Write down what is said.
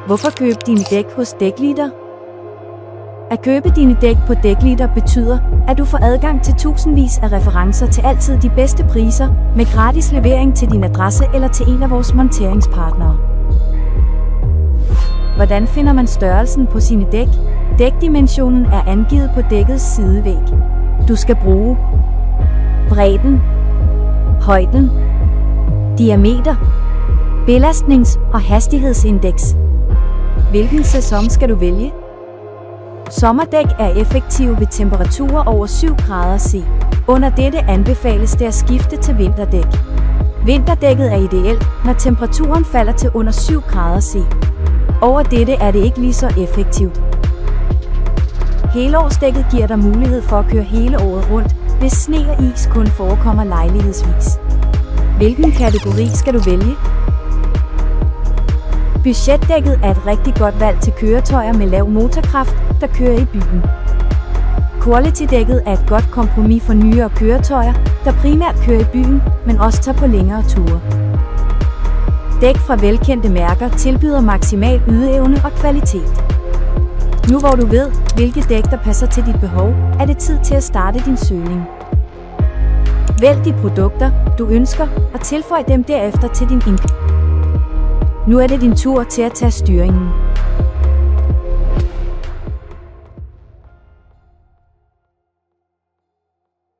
Hvorfor købe dine dæk hos Dækleader? At købe dine dæk på Dækleader betyder, at du får adgang til tusindvis af referencer til altid de bedste priser, med gratis levering til din adresse eller til en af vores monteringspartnere. Hvordan finder man størrelsen på sine dæk? Dækdimensionen er angivet på dækkets sidevæg. Du skal bruge bredden, højden, diameter, belastnings- og hastighedsindeks. Hvilken sæson skal du vælge? Sommerdæk er effektive ved temperaturer over 7 grader C. Under dette anbefales det at skifte til vinterdæk. Vinterdækket er ideelt, når temperaturen falder til under 7 grader C. Over dette er det ikke lige så effektivt. Helårsdækket giver dig mulighed for at køre hele året rundt, hvis sne og is kun forekommer lejlighedsvis. Hvilken kategori skal du vælge? Budgetdækket er et rigtig godt valg til køretøjer med lav motorkraft, der kører i byen. Quality-dækket er et godt kompromis for nyere køretøjer, der primært kører i byen, men også tager på længere ture. Dæk fra velkendte mærker tilbyder maksimal ydeevne og kvalitet. Nu hvor du ved, hvilke dæk der passer til dit behov, er det tid til at starte din søgning. Vælg de produkter, du ønsker, og tilføj dem derefter til din indkøb. Nu er det din tur til at tage styringen.